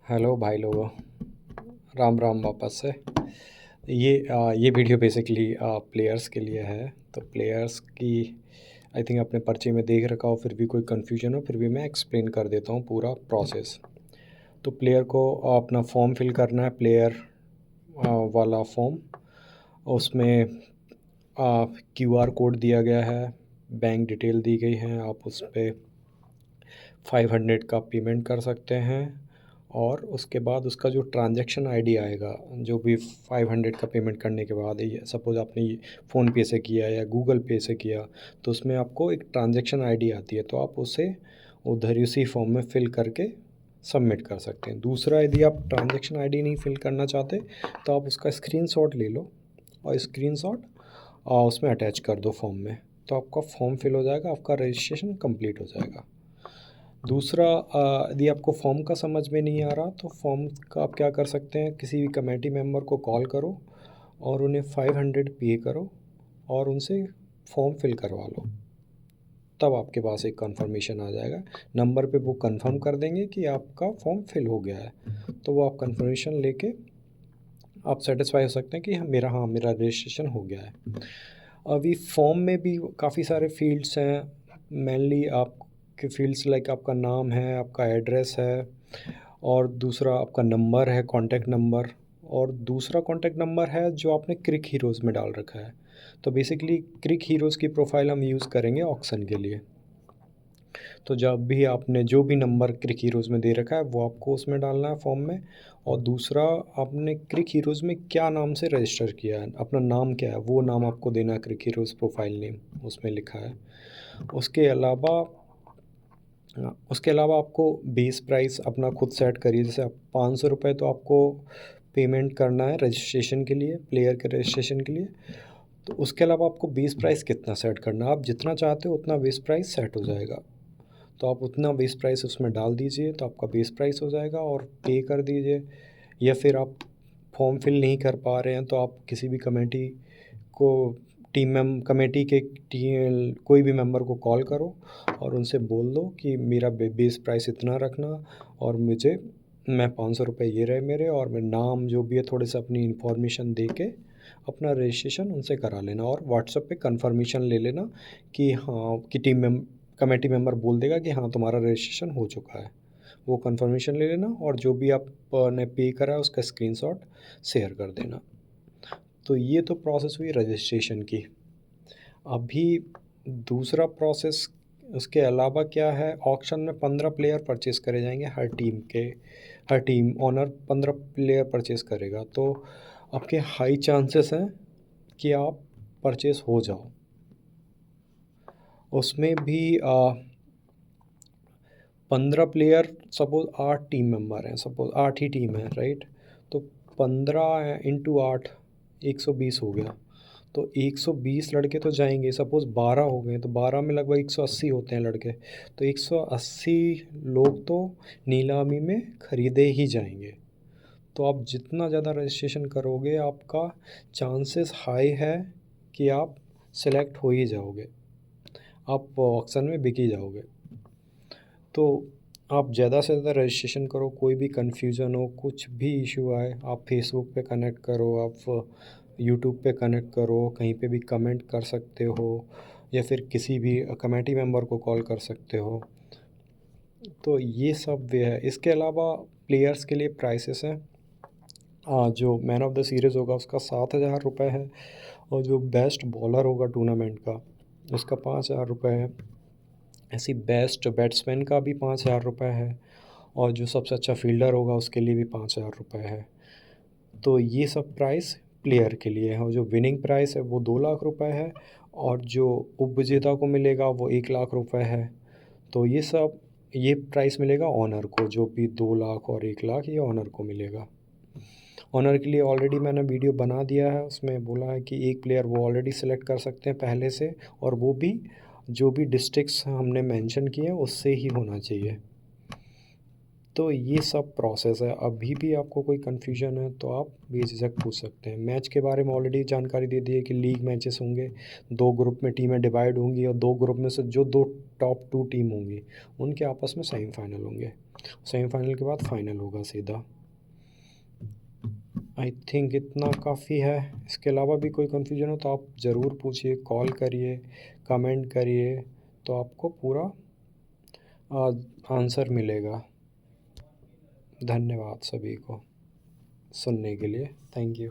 Hello भाई लोगों, राम राम वापस से। ये वीडियो बेसिकली प्लेयर्स के लिए है। तो प्लेयर्स की आई थिंक अपने पर्चे में देख रखा हो, फिर भी कोई कन्फ्यूजन हो फिर भी मैं एक्सप्लेन कर देता हूँ पूरा प्रोसेस। तो प्लेयर को अपना फॉर्म फिल करना है, प्लेयर वाला फॉर्म। उसमें क्यूआर कोड दिया गया है, बैंक डिटेल दी गई है, आप उस पर 500 का पेमेंट कर सकते हैं। और उसके बाद उसका जो ट्रांजैक्शन आईडी आएगा, जो भी 500 का पेमेंट करने के बाद, ये सपोज़ आपने फ़ोनपे से किया या गूगल पे से किया, तो उसमें आपको एक ट्रांजैक्शन आईडी आती है, तो आप उसे उधर उसी फॉर्म में फ़िल करके सबमिट कर सकते हैं। दूसरा, यदि आप ट्रांजैक्शन आईडी नहीं फ़िल करना चाहते तो आप उसका स्क्रीनशॉट ले लो और स्क्रीनशॉट उसमें अटैच कर दो फॉर्म में, तो आपका फॉर्म फिल हो जाएगा, आपका रजिस्ट्रेशन कंप्लीट हो जाएगा। दूसरा, यदि आपको फॉर्म का समझ में नहीं आ रहा तो फॉर्म का आप क्या कर सकते हैं, किसी भी कमेटी मेंबर को कॉल करो और उन्हें 500 पे करो और उनसे फॉर्म फिल करवा लो। तब आपके पास एक कंफर्मेशन आ जाएगा, नंबर पे वो कंफर्म कर देंगे कि आपका फॉर्म फिल हो गया है। तो वो आप कंफर्मेशन लेके आप सेटिस्फाई हो सकते हैं कि मेरा रजिस्ट्रेशन हो गया है। अभी फॉर्म में भी काफ़ी सारे फील्ड्स हैं। मेनली आपके फील्ड्स लाइक आपका नाम है, आपका एड्रेस है, और दूसरा आपका नंबर है, कॉन्टैक्ट नंबर। और दूसरा कॉन्टैक्ट नंबर है जो आपने क्रिक हीरोज़ में डाल रखा है। तो बेसिकली क्रिक हीरोज़ की प्रोफाइल हम यूज़ करेंगे ऑक्शन के लिए। तो जब भी आपने जो भी नंबर क्रिक हीरोज़ में दे रखा है वो आपको उसमें डालना है फॉर्म में। और दूसरा, आपने क्रिक हीरोज़ में क्या नाम से रजिस्टर किया है, अपना नाम क्या है, वो नाम आपको देना है, क्रिक हीरोज़ प्रोफाइल नेम उसमें लिखा है। उसके अलावा उसके अलावा आपको बेस प्राइस अपना खुद सेट करिए। जैसे आप 500 रुपये तो आपको पेमेंट करना है रजिस्ट्रेशन के लिए, प्लेयर के रजिस्ट्रेशन के लिए। तो उसके अलावा आपको बेस प्राइस कितना सेट करना है, आप जितना चाहते हो उतना बेस प्राइस सेट हो जाएगा। तो आप उतना बेस प्राइस उसमें डाल दीजिए तो आपका बेस प्राइस हो जाएगा और पे कर दीजिए। या फिर आप फॉर्म फिल नहीं कर पा रहे हैं तो आप किसी भी कमेटी को कमेटी के कोई भी मेंबर को कॉल करो और उनसे बोल दो कि मेरा बेस प्राइस इतना रखना, और मैं 500 रुपये ये रहे मेरे, और मेरा नाम जो भी है थोड़े से अपनी इन्फॉर्मेशन दे के अपना रजिस्ट्रेशन उनसे करा लेना, और व्हाट्सएप पे कंफर्मेशन ले लेना कि हाँ, कि कमेटी मेंबर बोल देगा कि हाँ तुम्हारा रजिस्ट्रेशन हो चुका है। वो कंफर्मेशन ले लेना और जो भी आपने पे करा है उसका स्क्रीनशॉट शेयर कर देना। तो ये तो प्रोसेस हुई रजिस्ट्रेशन की। अभी दूसरा प्रोसेस उसके अलावा क्या है, ऑक्शन में 15 प्लेयर परचेस करे जाएंगे हर टीम ओनर 15 प्लेयर परचेस करेगा। तो आपके हाई चांसेस हैं कि आप परचेस हो जाओ। उसमें भी 15 प्लेयर, सपोज़ 8 टीम मेंबर हैं, सपोज़ 8 ही टीम है, राइट। तो 15 इंटू 8 120 हो गया। तो 120 लड़के तो जाएंगे, सपोज़ 12 हो गए तो 12 में लगभग 180 होते हैं लड़के। तो 180 लोग तो नीलामी में ख़रीदे ही जाएंगे। तो आप जितना ज़्यादा रजिस्ट्रेशन करोगे आपका चांसेस हाई है कि आप सेलेक्ट हो ही जाओगे, आप ऑक्शन में बिक ही जाओगे। तो आप ज़्यादा से ज़्यादा रजिस्ट्रेशन करो, कोई भी कन्फ्यूज़न हो, कुछ भी इशू आए, आप फेसबुक पे कनेक्ट करो, आप यूट्यूब पे कनेक्ट करो, कहीं पे भी कमेंट कर सकते हो, या फिर किसी भी कमेटी मेंबर को कॉल कर सकते हो। तो ये सब वे है। इसके अलावा प्लेयर्स के लिए प्राइसेस हैं। जो मैन ऑफ द सीरीज़ होगा उसका 7,000 रुपये है, और जो बेस्ट बॉलर होगा टूर्नामेंट का उसका 5,000 रुपये है। ऐसी बेस्ट बैट्समैन का भी 5,000 रुपये है, और जो सबसे अच्छा फील्डर होगा उसके लिए भी 5,000 रुपये है। तो ये सब प्राइस प्लेयर के लिए है, और जो विनिंग प्राइस है वो 2 लाख रुपए है, और जो उपविजेता को मिलेगा वो 1 लाख रुपए है। तो ये प्राइस मिलेगा ऑनर को, जो भी 2 लाख और 1 लाख ये ऑनर को मिलेगा। ऑनर के लिए ऑलरेडी मैंने वीडियो बना दिया है, उसमें बोला है कि एक प्लेयर वो ऑलरेडी सेलेक्ट कर सकते हैं पहले से, और वो भी जो भी डिस्ट्रिक्ट्स हमने मेंशन किए हैं उससे ही होना चाहिए। तो ये सब प्रोसेस है। अभी भी आपको कोई कन्फ्यूजन है तो आप बेझिझक पूछ सकते हैं। मैच के बारे में ऑलरेडी जानकारी दे दी है कि लीग मैचेस होंगे, 2 ग्रुप में टीमें डिवाइड होंगी और 2 ग्रुप में से जो 2 टॉप 2 टीम होंगी, उनके आपस में सेमीफाइनल होंगे। सेमीफाइनल के बाद फाइनल होगा सीधा। आई थिंक इतना काफ़ी है। इसके अलावा भी कोई कन्फ्यूजन हो तो आप ज़रूर पूछिए, कॉल करिए, कमेंट करिए, तो आपको पूरा आंसर मिलेगा। धन्यवाद सभी को सुनने के लिए। Thank you.